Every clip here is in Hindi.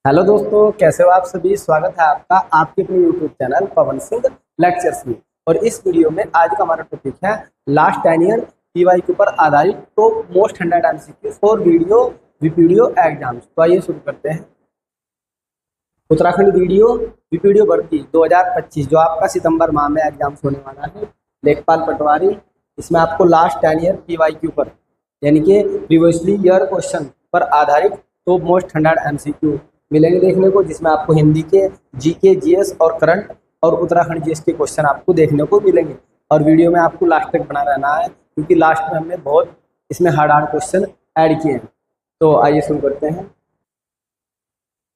हेलो दोस्तों, कैसे हो आप सभी। स्वागत है आपका आपके अपने YouTube channel Pawan Singh lectures में। और इस वीडियो में आज का हमारा टॉपिक है लास्ट 10 ईयर पीवाईक्यू पर आधारित top most 100 MCQ for video exams. तो आइए शुरू करते हैं। उत्तराखंड वीडियो भर्ती 2025 जो आपका सितंबर माह में एग्जाम्स होने वाला है, लेखपाल पटवारी। इसमें आपको लास्ट 10 ईयर पीवाईक्यू पर यानी कि प्रीवियसली ईयर क्वेश्चन पर आधारित टॉप मोस्ट 100 एमसीक्यू मिलेंगे देखने को, जिसमें आपको हिंदी के, जीके, जीएस और करंट और उत्तराखंड जीएस के क्वेश्चन आपको देखने को मिलेंगे। और वीडियो में आपको लास्ट तक बना रहना है, क्योंकि लास्ट में हमने बहुत इसमें हार्ड क्वेश्चन ऐड किए हैं। तो आइए शुरू करते हैं।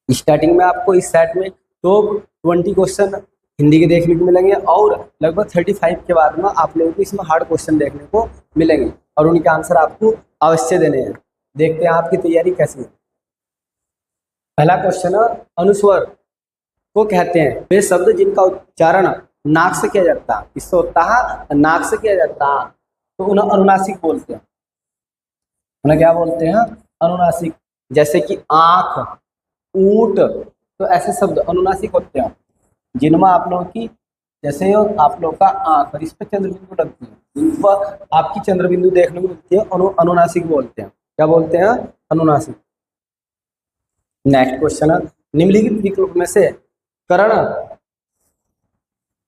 स्टार्टिंग में आपको इस सेट में टॉप 20 क्वेश्चन हिंदी के देखने को मिलेंगे और लगभग 35 के बाद में आप लोगों को इसमें हार्ड क्वेश्चन देखने को मिलेंगे और उनके आंसर आपको अवश्य देने हैं। देखते हैं आपकी तैयारी कैसी है। पहला क्वेश्चन है, अनुस्वर को कहते हैं वे शब्द जिनका उच्चारण नाक से किया जाता है। इससे होता है नाक से किया जाता है, तो उन्हें अनुनासिक बोलते हैं। उन्हें क्या बोलते हैं? अनुनासिक। जैसे कि आंख, ऊंट, तो ऐसे शब्द अनुनासिक होते हैं जिनमें आप लोगों की, जैसे आप लोग का आंख और इस पर चंद्रबिंदु लगती है, इन पर आपकी चंद्रबिंदु देखने को मिलती है, अनुनासिक बोलते हैं। क्या बोलते हैं? अनुनासिक। नेक्स्ट क्वेश्चन है, निम्नलिखित विकल्प में से करण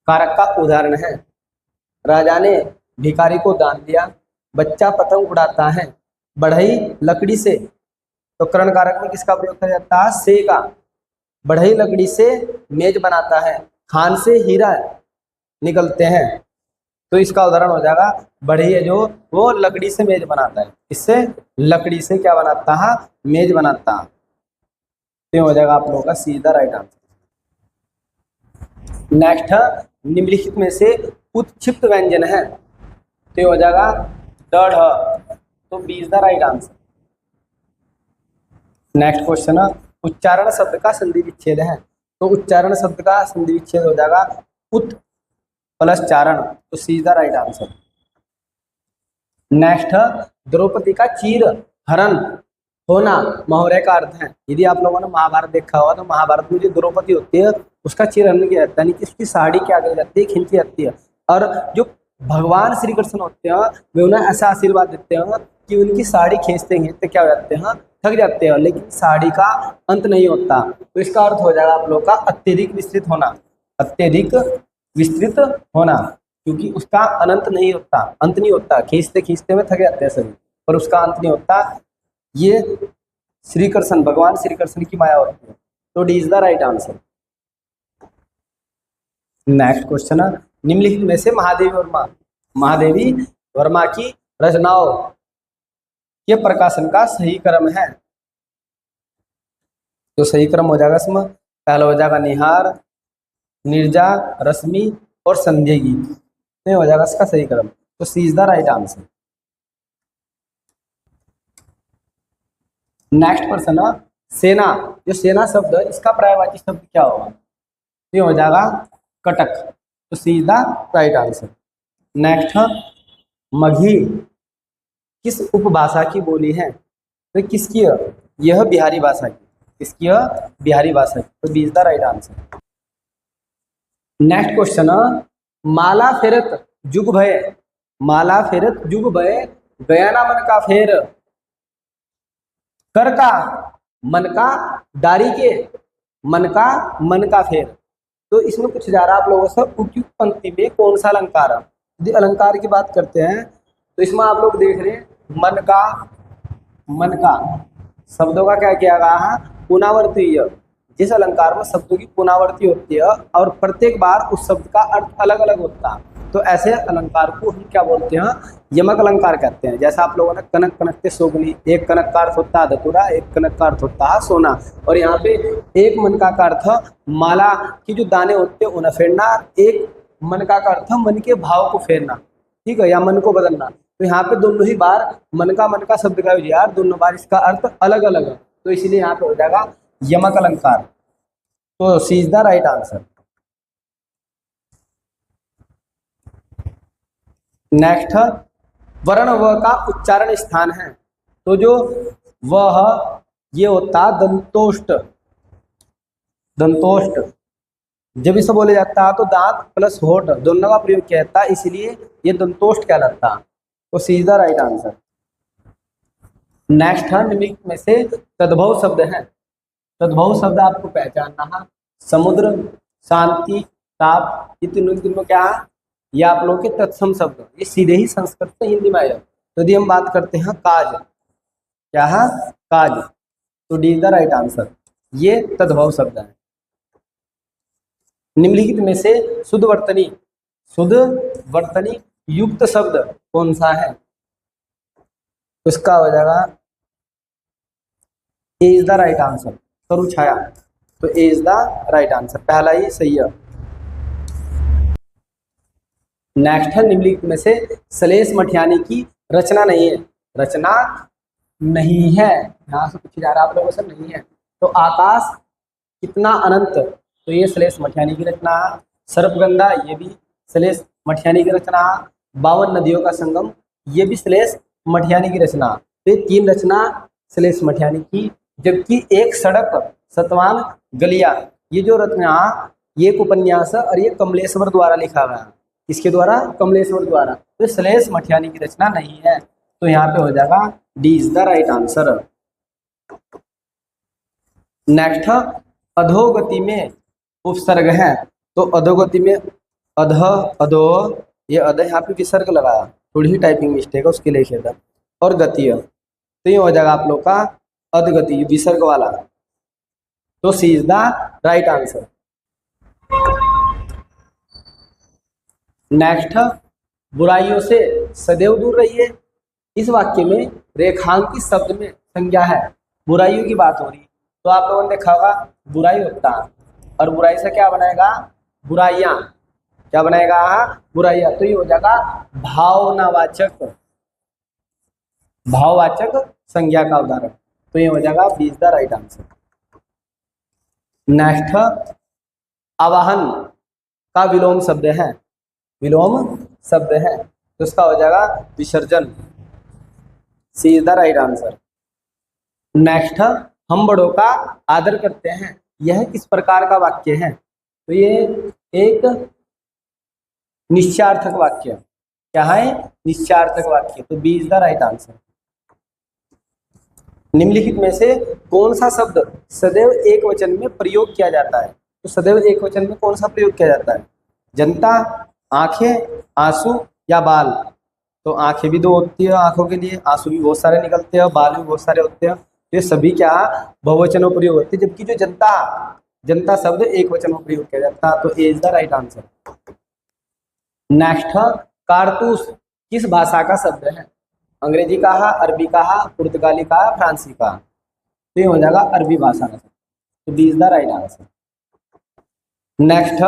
कारक का उदाहरण है। राजा ने भिखारी को दान दिया, बच्चा पतंग उड़ाता है, बढ़ई लकड़ी से। तो करण कारक में किसका प्रयोग किया जाता है? से का। बढ़ई लकड़ी से मेज बनाता है, खान से हीरा निकलते हैं। तो इसका उदाहरण हो जाएगा बढ़ई है जो वो लकड़ी से मेज बनाता है, इससे लकड़ी से क्या बनाता है? मेज बनाता है। तो हो जाएगा आप लोगों का सीधा राइट आंसर। नेक्स्ट है, निम्नलिखित में से उत्क्षिप्त व्यंजन है। तो हो जाएगा डढ़, तो B is the right answer. Next question है, उच्चारण शब्द का संधि विच्छेद है। तो उच्चारण शब्द का संधि विच्छेद हो जाएगा उत प्लस चारण, तो C is the right answer. Next है, द्रौपदी का चीर हरण होना महोदय का अर्थ है। यदि आप लोगों ने महाभारत देखा होगा तो महाभारत में जो द्रौपदी होती है उसका चिरहरण किया जाता है, यानी कि उसकी साड़ी क्या की जाती है? खींची जाती है। और जो भगवान श्री कृष्ण होते हैं वे उन्हें ऐसा आशीर्वाद देते हैं कि उनकी साड़ी खींचते खींचते क्या हो जाते हैं? थक जाते हैं, लेकिन साड़ी का अंत नहीं होता। तो इसका अर्थ हो जाएगा आप लोग का अत्यधिक विस्तृत होना। अत्यधिक विस्तृत होना, क्योंकि उसका अनंत नहीं होता, अंत नहीं होता। खींचते खींचते में थक जाते हैं सभी, पर उसका अंत नहीं होता। ये श्री कृष्ण, भगवान श्री कृष्ण की माया होती है। तो D is the right answer. Next question है, निम्नलिखित में से महादेवी वर्मा की रचनाओं के प्रकाशन का सही क्रम है। तो सही क्रम हो जाएगा इसमें पहला हो जाएगा निहार, निर्जा, रश्मि और संध्या गीत। नहीं हो जाएगा इसका सही क्रम, तो C is the right answer. Next question है, सेना, जो सेना शब्द है इसका पर्यायवाची शब्द क्या होगा? ये हो जाएगा कटक, तो C is the right answer. Next है, मगही किस उपभाषा की बोली है? तो किसकी है? यह बिहारी भाषा की। किसकी है? बिहारी भाषा की, तो B is the right answer. Next question है, माला फेरत जुग भय, माला फेरत जुग भय, गया ना मन का फेर, कर का मन का, दारी के मन का फेर। तो इसमें पूछ जा रहा है आप लोगों से उपयुक्त पंक्ति में कौन सा अलंकार है। यदि अलंकार की बात करते हैं तो इसमें आप लोग देख रहे हैं मन का शब्दों का क्या किया गया है? पुनरावर्ती। जिस अलंकार में शब्दों की पुनरावृत्ति होती है और प्रत्येक बार उस शब्द का अर्थ अलग अलग होता है, तो ऐसे अलंकार को हम क्या बोलते हैं? यमक अलंकार कहते हैं। जैसा आप लोगों ने कनक कनकते सोगनी, एक कनक का अर्थ होता है धतूरा, एक कनक का अर्थ होता है सोना। और यहाँ पे एक मन का अर्थ माला की जो दाने होते हैं उन्हें फेरना, एक मन का अर्थ मन के भाव को फेरना, ठीक है, या मन को बदलना। तो यहाँ पे दोनों ही बार मन का शब्द का यूज यार, दोनों बार इसका अर्थ अलग अलग है, तो इसलिए यहाँ पे हो जाएगा यमक अलंकार। तो C is the right answer. Next, वर्ण व का उच्चारण स्थान है। तो जो वह ये होता दंतोष्ट, दंतोष्ट। जब इसे बोले जाता है तो दांत प्लस होठ दोनों का प्रयोग किया जाता है, इसलिए ये दंतोष्ट कहलाता है। तो C is the right answer. Next है निम्नलिखित में से तद्भव शब्द है। तद्भव शब्द आपको पहचानना है। समुद्र, शांति, ताप, ये तीनों क्या है? ये आप लोगों के तत्सम शब्द, ये सीधे ही संस्कृत से हिंदी में आए। तो यदि हम बात करते हैं काज, क्या है? काज। तो D is the right answer. ये तद्भव शब्द है। निम्नलिखित में से शुद्ध वर्तनी युक्त शब्द कौन सा है? उसका हो जाएगा ए इज द राइट आंसर, तरु छाया। तो A is the right answer, पहला ही सही है। नेक्स्ट है निम्नलिखित में से सलेश मठियानी की रचना नहीं है। रचना नहीं है, यहाँ से पूछा जा रहा है आप लोगों से, नहीं है। तो आकाश कितना अनंत, तो ये सलेश मठियानी की रचना है। सर्पगंधा, ये भी सलेश मठियानी की रचना है। 52 नदियों का संगम, ये भी सलेश मठियानी की रचना। तो ये 3 रचना सलेश मठियानी की, जबकि एक सड़क सतवान गलिया, ये जो रचना, ये एक उपन्यास है और ये कमलेश्वर द्वारा लिखा गया। किसके द्वारा? कमलेश्वर द्वारा। तो सलेश मठियानी की रचना नहीं है। तो यहाँ पे हो जाएगा D is the right answer. Next, अधोगति में उपसर्ग है। तो अधोगति में अध, अधो, ये अध यहाँ पे विसर्ग लगाया, थोड़ी ही टाइपिंग मिस्टेक है, उसके लिए खेदा। और गतीय, तो ये हो जाएगा आप लोग का अधगति विसर्ग वाला। तो C is the right answer. Next, बुराइयों से सदैव दूर रहिए। इस वाक्य में रेखांकित शब्द में संज्ञा है, बुराइयों की बात हो रही। तो आप लोगों ने देखा होगा बुराई होता है, और बुराई से क्या बनाएगा? बुराइयां। क्या बनाएगा? बुराइयां। तो ये हो जाएगा भाववाचक संज्ञा का उदाहरण। तो ये हो जाएगा B is the right answer. Next, आवाहन का विलोम शब्द है। विलोम शब्द है, तो इसका हो जाएगा विसर्जन। C is the right answer. Next, हम बड़ों का आदर करते हैं, यह किस प्रकार का वाक्य है? तो ये एक निश्चयार्थक वाक्य। क्या है? निश्चयार्थक वाक्य। तो B is the right answer. निम्नलिखित में से कौन सा शब्द सदैव एक वचन में प्रयोग किया जाता है? तो सदैव एक वचन में कौन सा प्रयोग किया जाता है? जनता, आंखें, आंसू या बाल? तो आंखें भी 2 होती है आंखों के लिए, आंसू भी बहुत सारे निकलते हैं, बाल भी बहुत सारे होते हैं। ये सभी क्या बहुवचन में प्रयोग होते हैं, जबकि जो जनता शब्द एक वचन में प्रयोग किया जाता है। तो A is the right answer. Next, कारतूस किस भाषा का शब्द है? अंग्रेजी का, अरबी का, पुर्तगाली का, फ्रांसी का? तो ये हो जाएगा अरबी भाषा का। तो B is the right answer. Next,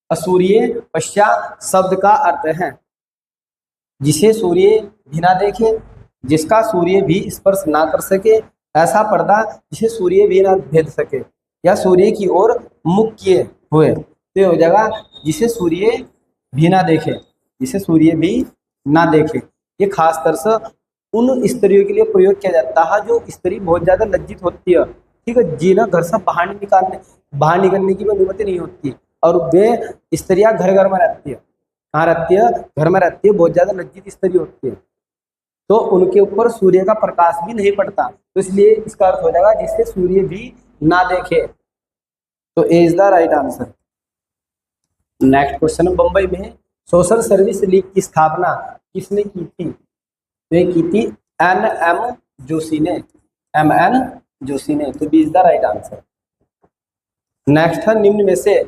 असूर्य पश्चात शब्द का अर्थ है जिसे सूर्य भी ना देखे, जिसका सूर्य भी स्पर्श ना कर सके, ऐसा पर्दा जिसे सूर्य भी ना भेद सके, या सूर्य की ओर मुख किए हुए। तो ये हो जाएगा जिसे सूर्य भी ना देखे, जिसे सूर्य भी ना देखे। ये खास तरह से उन स्त्रियों के लिए प्रयोग किया जाता है जो स्त्री बहुत ज्यादा लज्जित होती है, ठीक है, जिन्हें घर से बाहर निकलने की भी अनुमति नहीं होती, और वे स्त्रियां घर में रहती है। कहाँ रहती है? घर में रहती है, बहुत ज्यादा लज्जित स्त्री होती है, तो उनके ऊपर सूर्य का प्रकाश भी नहीं पड़ता। तो इसलिए इसका अर्थ हो जाएगा जिससे सूर्य भी ना देखे। तो A is the right answer. Next question, Bambai में सोशल सर्विस लीग की स्थापना किसने की थी? तो ये की थी एन.एम. जोशी ने, M.N. जोशी ने। तो B is the right answer. Next है, निम्न में से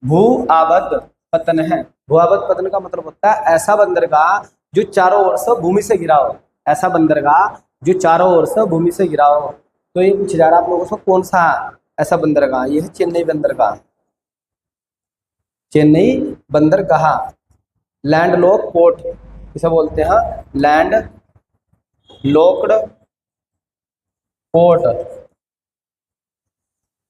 भू आबद्ध पतन है। भू आबद्ध पतन का मतलब होता है ऐसा बंदरगाह जो चारों ओर से भूमि से घिरा हो। ऐसा बंदरगाह जो चारों ओर से भूमि से घिरा हो। तो ये पूछा जा रहा है आप लोगों से कौन सा ऐसा बंदरगाह? ये है चेन्नई बंदरगाह। चेन्नई बंदरगाह लैंड लॉक पोर्ट इसे बोलते हैं, लैंड लॉक्ड पोर्ट,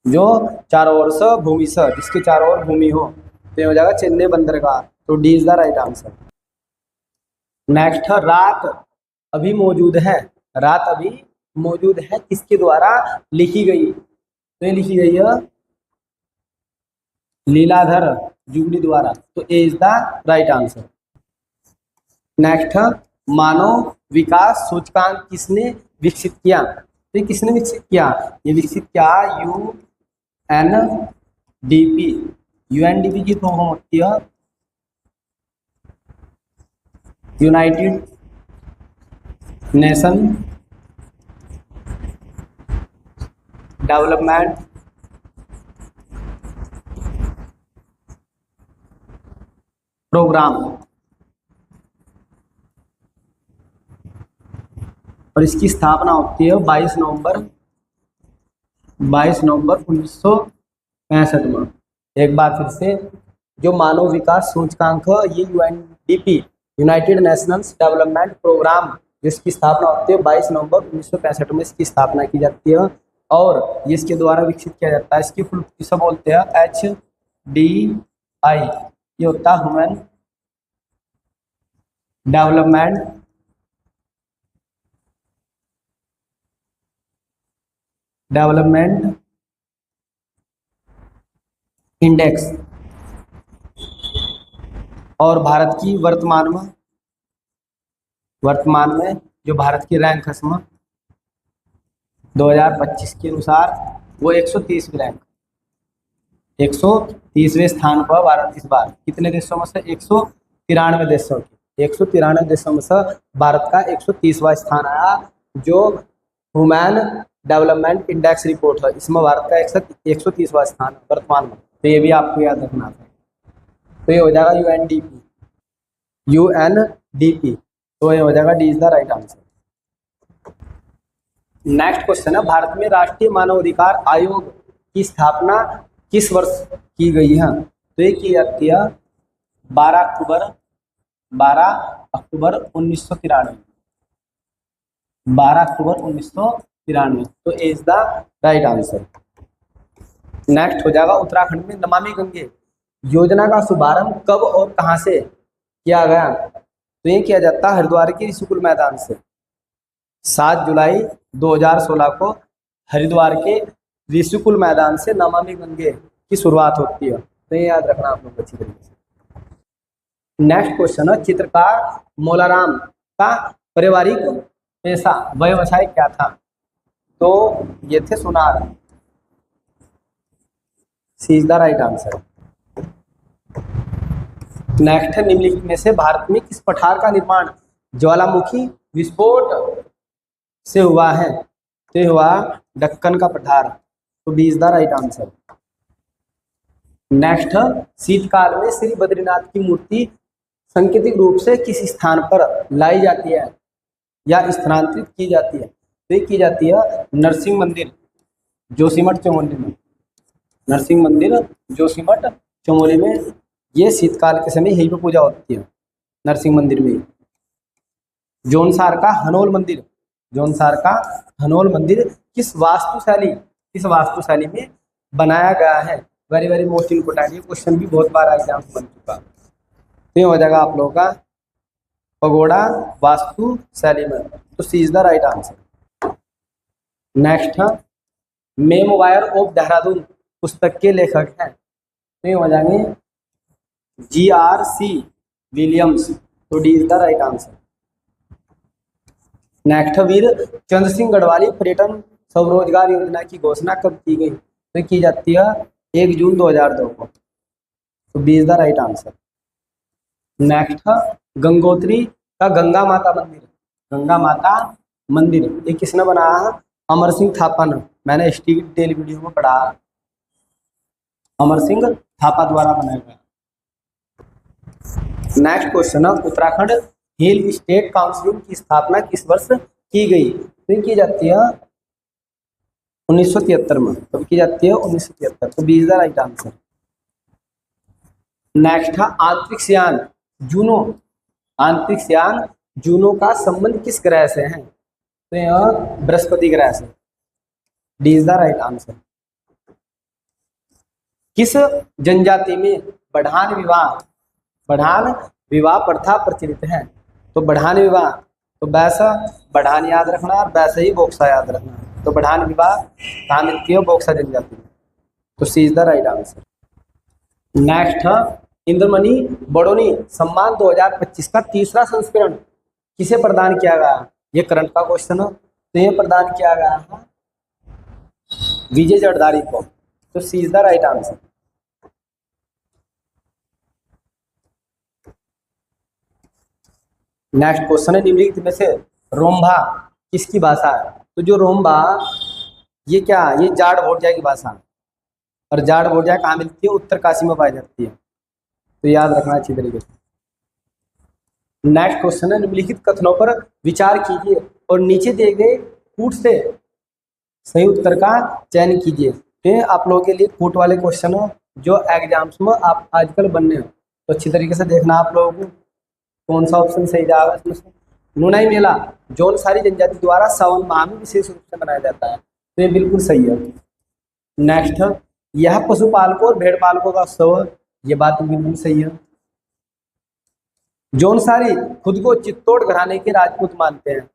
जो चारों ओर से भूमि से, जिसके चारों ओर भूमि हो। तो ये हो जाएगा चेन्नई बंदरगाह। तो D is the right answer. Next, रात अभी मौजूद है। रात अभी मौजूद है किसके द्वारा लिखी गई? तो ये लिखी गई है लीलाधर जुगली द्वारा, तो A is the right answer. Next, मानव विकास सूचकांक किसने विकसित किया? तो ये किसने विकसित किया? ये विकसित किया यूएनडीपी। यूएनडीपी की फॉर्म होती है यूनाइटेड नेशन डेवलपमेंट प्रोग्राम, और इसकी स्थापना होती है 22 नवंबर 1965 में। एक बार फिर से, जो मानव विकास सूचकांक है ये UNDP United Nations Development Programme, जिसकी स्थापना होती है 22 नवंबर 1965 में इसकी स्थापना की जाती है, और ये इसके द्वारा विकसित किया जाता है। इसकी फुल किसे बोलते हैं? HDI। ये होता है ह्यूमन डेवलपमेंट इंडेक्स। और भारत की वर्तमान में जो भारत की रैंक है 2025 के अनुसार वो 130वीं रैंक, 130वें स्थान पर भारत इस बार कितने देशों में से? 193 देशों के 193 देशों में से भारत का 130वां स्थान आया, जो ह्यूमन डेवलपमेंट इंडेक्स रिपोर्ट है, इसमें भारत का 130वां स्थान वर्तमान में। तो ये भी आपको याद रखना है। तो ये हो जाएगा यूएनडीपी, तो ये हो जाएगा D is the right answer. Next question है, भारत में राष्ट्रीय मानवाधिकार आयोग की स्थापना किस वर्ष की गई है? तो ये की जाती है 12 अक्टूबर 1993। 12 अक्टूबर 1993, तो A is the right answer. Next हो जाएगा, उत्तराखंड में नमामि गंगे योजना का शुभारंभ कब और कहां से किया गया? तो ये किया जाता है हरिद्वार के ऋषिकुल मैदान से। 7 जुलाई 2016 को हरिद्वार के ऋषिकुल मैदान से नमामि गंगे की शुरुआत होती है। तो ये याद रखना आप लोग अच्छी तरीके से। नेक्स्ट क्वेश्चन है, चित्रकार मोलाराम का पारिवारिक पेशा व्यवसाय क्या था? तो ये थे सुनार। C is the right answer. Next है, निम्नलिखित में से भारत में किस पठार का निर्माण ज्वालामुखी विस्फोट से हुआ है? तो हुआ दक्कन का पठार, तो B is the right answer. Next, शीतकाल में श्री बद्रीनाथ की मूर्ति सांकेतिक रूप से किस स्थान पर लाई जाती है या स्थानांतरित की जाती है? तो ये की जाती है नरसिंह मंदिर जोशीमठ चमोली में। नरसिंह मंदिर जोशीमठ चमोली में ये शीतकाल के समय यहीं पर पूजा होती है, नरसिंह मंदिर में। जौनसार का हनोल मंदिर किस वास्तुशैली में बनाया गया है? वेरी वेरी मोस्ट इम्पोर्टेंट, ये क्वेश्चन भी बहुत बार एग्जाम में बन चुका। तो ये हो जाएगा आप लोगों का पगोड़ा वास्तुशैली में, तो C is the right answer. Next है, मेमोवायर ऑफ देहरादून पुस्तक के लेखक हैं? तो ये हो जाएंगे GRC विलियम्स, तो D is the right answer. Next, Veer Chandra Singh Garhwali पर्यटन स्वरोजगार योजना की घोषणा कब की गई? तो की जाती है 1 जून 2002 को, तो B is the right answer. Next, Gangotri का गंगा माता मंदिर ये किसने बनाया है? अमर सिंह थापा ने। मैंने टेली वीडियो में पढ़ा, अमर सिंह थापा द्वारा बनाया गया। नेक्स्ट क्वेश्चन है, उत्तराखंड हिल स्टेट काउंसिल की स्थापना किस वर्ष की गई? तो की जाती है 1973 में, तो की जाती है 1973, तो B is the right answer. Next है, अंतरिक्ष यान जूनो का संबंध किस ग्रह से है? तो यह बृहस्पति ग्रह से, D is the right answer. किस जनजाति में बढ़ान विवाह प्रथा प्रचलित है? तो बढ़ान विवाह, तो वैसा बढ़ान याद रखना और वैसे ही बोक्सा याद रखना। तो बढ़ान विवाह कहाँ मिलती है? बोक्सा जनजाति में, तो C is the right answer. Next है इंद्रमणि बडोनी सम्मान 2025 का तीसरा संस्करण किसे प्रदान किया गया? ये करंट का क्वेश्चन है। तो ये प्रदान किया गया है विजय जरदारी को। तो C is the right answer. Next question है निम्नलिखित में से रोम्बा किसकी भाषा है? तो जो रोम्बा ये क्या, ये जाट भोटिया की भाषा है। और जाट भोटिया कहाँ मिलती है? उत्तरकाशी में पाई जाती है। तो याद रखना अच्छी तरीके से। नेक्स्ट क्वेश्चन है निम्नलिखित कथनों पर विचार कीजिए और नीचे दिए गए कूट से सही उत्तर का चयन कीजिए। तो आप लोगों के लिए कूट वाले क्वेश्चन हो जो एग्जाम्स में आप आजकल बनने हो, तो अच्छी तरीके से देखना आप लोगों को कौन सा ऑप्शन सही जाएगा इसमें से। नुनाई मेला जौनसारी जनजाति द्वारा सावन माह में विशेष रूप से मनाया जाता है। तो ये बिल्कुल सही है। नेक्स्ट यह पशुपालकों और भेड़ पालकों का उत्सव है। ये बात बिल्कुल सही है। जौनसारी खुद को चित्तौड़ घराने के राजपूत मानते हैं।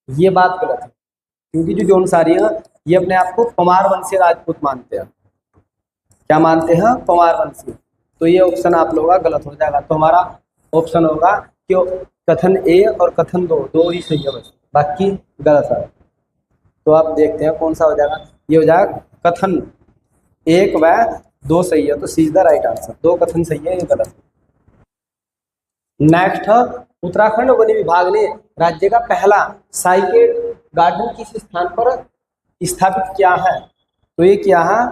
ये बात गलत है, क्योंकि जो जौनसारी है ये अपने आप को पमार वंशीय राजपूत मानते हैं। क्या मानते हैं? पमार वंशीय। तो ये ऑप्शन आप लोगों का गलत हो जाएगा। तो हमारा ऑप्शन होगा कि कथन ए और कथन दो ही सही है, बस बाकी गलत है। तो आप देखते हैं कौन सा हो जाएगा। ये हो जाएगा कथन 1 व 2 सही है। तो C is the right answer. 2 कथन सही है, ये गलत है। नेक्स्ट उत्तराखंड वन विभाग ने राज्य का पहला साइकेड गार्डन किस स्थान पर स्थापित किया है? तो ये किया है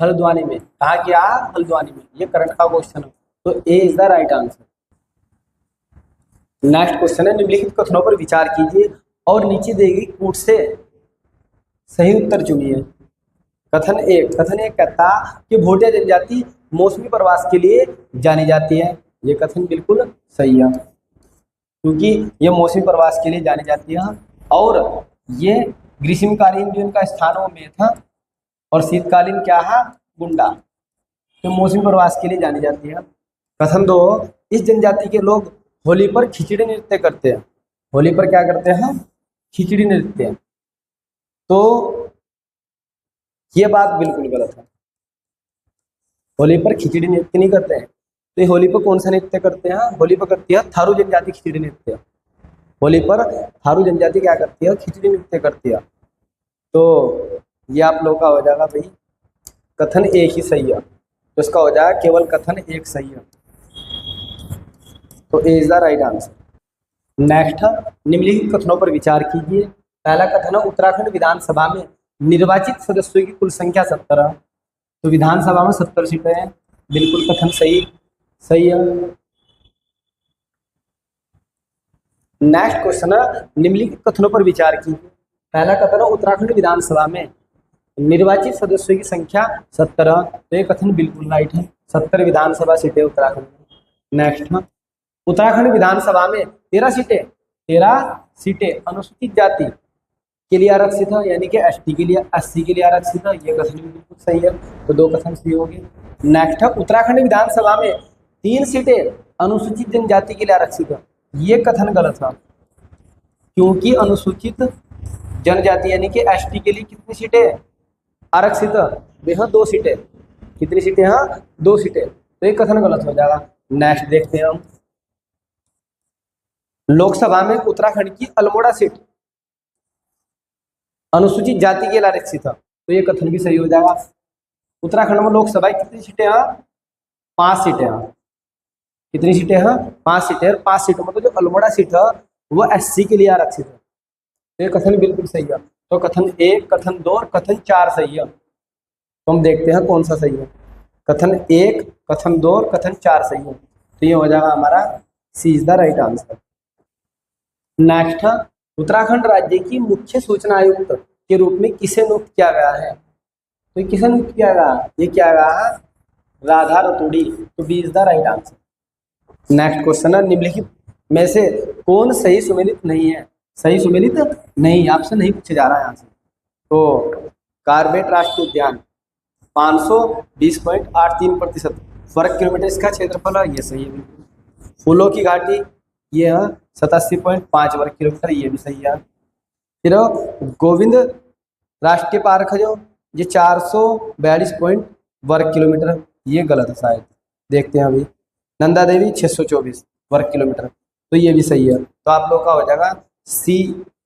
हल्द्वानी में। कहाँ किया? हल्द्वानी में। ये करंट का क्वेश्चन है। तो A is the right answer. Next question है निम्नलिखित कथनों पर विचार कीजिए और नीचे दी गई कूट से सही उत्तर चुनिए। कथन एक कहता कि भोटिया जनजाति मौसमी प्रवास के लिए जानी जाती है। ये कथन बिल्कुल सही है, क्योंकि ये मौसमी प्रवास के लिए जानी जाती है। और ये ग्रीष्मकालीन जो इनका स्थान वो में था, और शीतकालीन क्या है? गुंडा। तो मौसमी प्रवास के लिए जानी जाती है। कथन 2 इस जनजाति के लोग होली पर खिचड़ी नृत्य करते हैं। होली पर क्या करते हैं? खिचड़ी नृत्य। तो ये बात बिल्कुल गलत है। होली पर खिचड़ी नृत्य नहीं करते हैं। तो ये होली पर कौन सा नृत्य करते हैं? होली पर करती है थारू जनजाति खिचड़ी नृत्य। होली पर थारू जनजाति क्या करती है? खिचड़ी नृत्य करती है। तो ये आप लोगों का हो जाएगा भाई कथन 1 ही सही है। तो इसका हो जाएगा केवल कथन 1 सही है। तो A is the right answer. Next निम्नलिखित कथनों पर विचार कीजिए। पहला कथन है उत्तराखंड विधानसभा में निर्वाचित सदस्यों की कुल संख्या 70 है। तो विधानसभा में 70 सीटें हैं। बिल्कुल कथन सही है। नेक्स्ट क्वेश्चन है निम्नलिखित कथनों पर विचार कीजिए। पहला कथन है उत्तराखंड विधानसभा में निर्वाचित सदस्यों की संख्या 70 है। तो ये कथन बिल्कुल राइट है। 70 विधानसभा सीटें उत्तराखंड में। नेक्स्ट उत्तराखंड विधानसभा में 13 सीटें अनुसूचित जाति के लिए आरक्षित है, यानी कि एसटी के लिए, एससी के लिए आरक्षित है। ये कथन भी बिल्कुल सही है। तो 2 कथन सही होगी। नेक्स्ट है उत्तराखंड विधानसभा में 3 सीटें अनुसूचित जनजाति के लिए आरक्षित है। ये कथन गलत है, क्योंकि अनुसूचित जनजाति यानी कि एसटी के लिए कितनी सीटें आरक्षित है? देखो 2 सीटें। कितनी सीटें हैं? 2 सीटें। तो ये कथन गलत हो जाएगा। नेक्स्ट देखते हैं हम लोकसभा में उत्तराखंड की अल्मोड़ा सीट अनुसूचित जाति के लिए आरक्षित है। तो ये कथन भी सही हो जाएगा। उत्तराखंड में लोकसभा कितनी सीटें हैं? 5 सीटें हैं। कितनी सीटें हैं? 5 सीटें। 5 सीटों में तो जो अल्मोड़ा सीट है वो एससी के लिए आरक्षित है। तो ये कथन बिल्कुल सही है। तो कथन 1, कथन 2 और कथन 4 सही है। तो हम देखते हैं कौन सा सही है। कथन 1, कथन 2 और कथन 4 सही है। तो ये हो जाएगा हमारा C is the right answer. Next Uttarakhand राज्य की मुख्य सूचना आयुक्त के रूप में किसे नियुक्त किया गया है? तो किसे नियुक्त किया गया? ये किया गया है राधा रतूड़ी। तो B is the right answer. Next question है निम्नलिखित में से कौन सही सुमेलित नहीं है? सही सुमेलित नहीं, आपसे नहीं पूछा जा रहा है यहाँ से। तो कार्बेट राष्ट्रीय उद्यान 520.83% वर्ग किलोमीटर इसका क्षेत्रफल है। ये सही है बिल्कुल। फूलों की घाटी ये है 87.5 वर्ग किलोमीटर। ये भी सही है। फिर गोविंद राष्ट्रीय पार्क है जो ये 442 वर्ग किलोमीटर। ये गलत है शायद। देखते हैं अभी। नंदा देवी 624 वर्ग किलोमीटर, तो ये भी सही है। तो आप लोग का हो जाएगा सी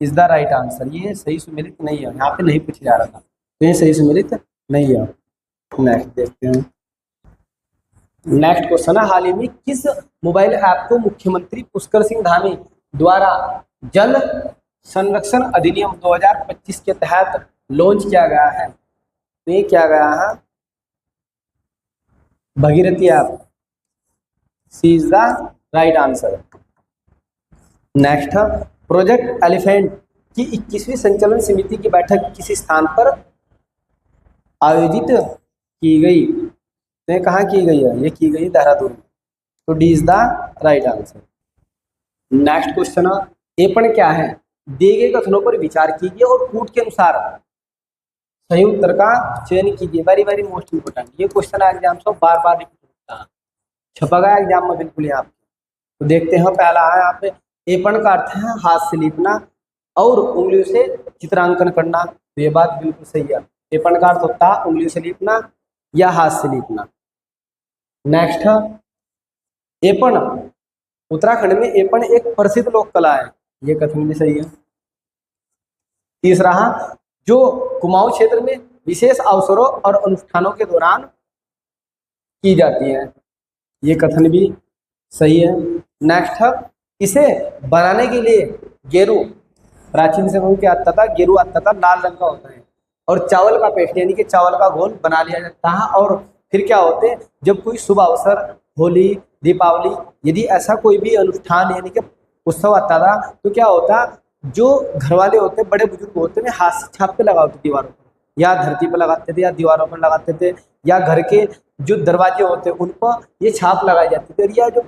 इज द राइट आंसर। ये सही सुमेलित नहीं है, यहाँ पे नहीं पूछा जा रहा था, तो ये सही सुमेलित नहीं है। नेक्स्ट देखते हैं। नेक्स्ट क्वेश्चन है, हाल ही में किस मोबाइल ऐप को मुख्यमंत्री पुष्कर सिंह धामी द्वारा जल संरक्षण अधिनियम 2025 के तहत लॉन्च किया गया है? तो ये क्या गया है, Bhagirathi app, C is the right answer. Next, project elephant की 21वीं संचालन समिति की बैठक किस स्थान पर आयोजित की गई? तो ये कहाँ की गई है? ये की गई देहरादून। तो D is the right answer. Next question, Aipan क्या है? दिए गए कथनों पर विचार कीजिए और कूट के अनुसार सही उत्तर का चयन कीजिए। वेरी वेरी मोस्ट इंपोर्टेंट, ये क्वेश्चन एग्जाम से बार बार रिपीट होता है, छपा गया एग्जाम में बिल्कुल यहाँ पे। तो देखते हैं, पहला है यहाँ पे, एपण का अर्थ है हाथ से लीपना और उंगलियों से चित्रांकन करना। तो ये बात बिल्कुल सही है, एपण का अर्थ होता है उंगलियों से लीपना या हाथ से लीपना। नेक्स्ट, एपण, उत्तराखंड में एपण एक प्रसिद्ध लोक कला है। ये कथन भी सही है। तीसरा, जो कुमाऊं क्षेत्र में विशेष अवसरों और अनुष्ठानों के दौरान की जाती है। ये कथन भी सही है। नेक्स्ट, इसे बनाने के लिए गेरू, प्राचीन समय में क्या आता था, गेरू आता था, लाल रंग का होता है, और चावल का पेस्ट यानी कि चावल का घोल बना लिया जाता है। और फिर क्या होते, जब कोई शुभ अवसर, होली, दीपावली, यदि ऐसा कोई भी अनुष्ठान यानी कि उत्सव आता था, तो क्या होता, जो घर वाले होते, बड़े बुजुर्ग होते हैं, हाथ से छाप पे लगाते पत्ती वालों पर या धरती पर लगाते थे या दीवारों पर लगाते थे या घर के जो दरवाजे होते उन पर ये छाप लगाई जाती थी। और यह जो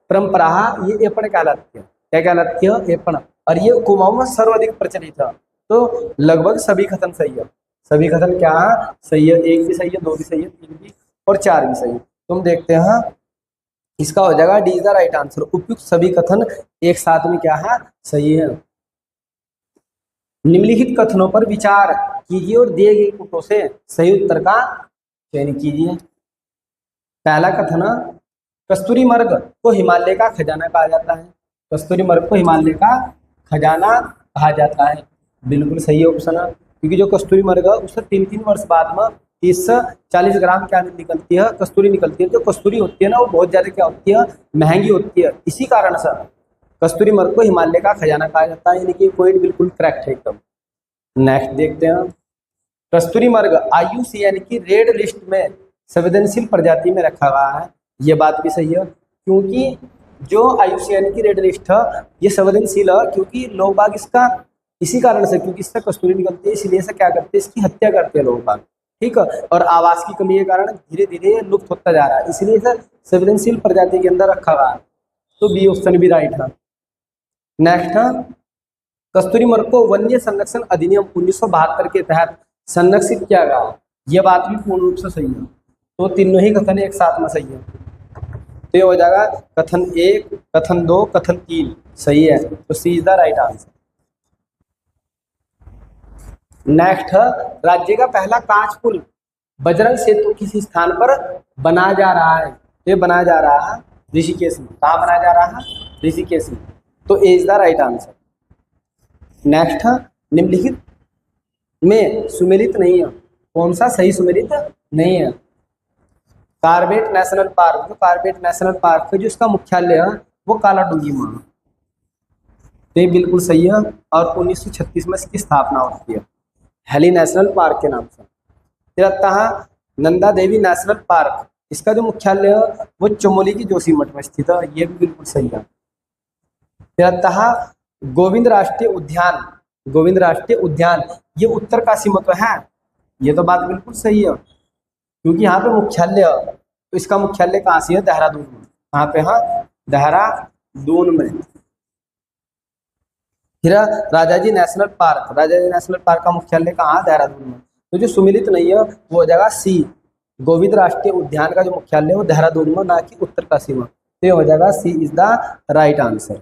परंपरा ये एपण कहलाती है। क्या कहलाती है? एपण। और ये कुमाऊं में सर्वाधिक प्रचलित है। तो लगभग सभी कथन सही है। सभी कथन क्या है? सही है। एक भी सही है, दो भी सही है, तीन भी और चार भी सही है। तुम देखते हैं इसका हो जाएगा D is the right answer. उपयुक्त सभी कथन एक साथ में क्या है? सही है। निम्नलिखित कथनों पर विचार कीजिए और दिए गए कूटों से सही उत्तर का चयन कीजिए। पहला कथन, कस्तूरी मर्ग को हिमालय का खजाना कहा जाता है। कस्तूरी मर्ग को हिमालय का खजाना कहा जाता है। बिल्कुल सही ऑप्शन है, क्योंकि जो कस्तूरी मर्ग है उससे 3-3 वर्ष बाद में 30 से 40 ग्राम क्या निकलती है? कस्तूरी निकलती है। जो कस्तूरी होती है ना, वो बहुत ज्यादा क्या होती है? महंगी होती है। इसी कारण से कस्तूरी मर्ग को हिमालय का खजाना कहा जाता है। यानी कि पॉइंट बिल्कुल करेक्ट है एकदम। नेक्स्ट देखते हैं, कस्तूरी मर्ग IUCN यानी कि रेड लिस्ट में संवेदनशील प्रजाति में रखा गया है। ये बात भी सही है, क्योंकि जो IUCN की रेड लिस्ट है ये संवेदनशील है, क्योंकि लोग बाग इसका इसी कारण से, क्योंकि इससे कस्तूरी निकलती है, इसलिए से क्या करते हैं? इसकी हत्या करते हैं लोग बाग। ठीक है, और आवास की कमी के कारण धीरे धीरे लुप्त होता जा रहा है, इसलिए सर संवेदनशील प्रजाति के अंदर रखा गया है। तो बी ऑप्शन भी राइट है। नेक्स्ट है, कस्तूरी मर्ग को वन्य संरक्षण अधिनियम 1972 के तहत संरक्षित किया गया। यह बात भी पूर्ण रूप से सही है। तो तीनों ही कथन एक साथ में सही है। तो ये हो जाएगा कथन 1, कथन 2, कथन 3 सही है। तो C is the right answer. Next है, राज्य का पहला कांच पुल बजरंग सेतु किस स्थान पर बनाया जा रहा है? ये बनाया जा रहा है ऋषिकेश में। कहाँ बनाया जा रहा है? ऋषिकेश में। तो A is the right answer. Next है, निम्नलिखित में सुमेलित नहीं है। कौन सा सही सुमेलित नहीं है? कार्बेट नेशनल पार्क, जो कार्बेट नेशनल पार्क है जो इसका मुख्यालय है वो कालाडूंगी में। तो ये बिल्कुल सही है। और 1936 में इसकी स्थापना होती है हेली नेशनल पार्क के नाम से। तिरता नंदा देवी नेशनल पार्क, इसका जो मुख्यालय है वो चमोली की जोशीमठ में स्थित है। ये भी बिल्कुल सही है। तिरता गोविंद राष्ट्रीय उद्यान, गोविंद राष्ट्रीय उद्यान ये उत्तरकाशी में तो है। ये तो बात बिल्कुल सही है, क्योंकि यहाँ पे मुख्यालय है। तो इसका मुख्यालय कहाँ से है? देहरादून में। यहाँ पे है देहरादून में। फिर Rajaji national park, Rajaji national park का मुख्यालय कहाँ है? देहरादून में। तो जो सुमिलित नहीं है वो हो जाएगा सी, गोविंद राष्ट्रीय उद्यान का जो मुख्यालय है वो देहरादून में, ना कि उत्तरकाशी में। तो ये हो जाएगा सी इज द राइट आंसर।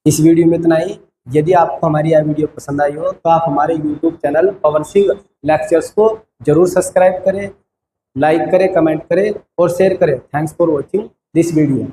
इस वीडियो में इतना ही। यदि आपको हमारी यह वीडियो पसंद आई हो तो आप हमारे YouTube channel Pawan Singh lectures को जरूर सब्सक्राइब करें। लाइक करें, कमेंट करें और शेयर करें। Thanks for watching this video.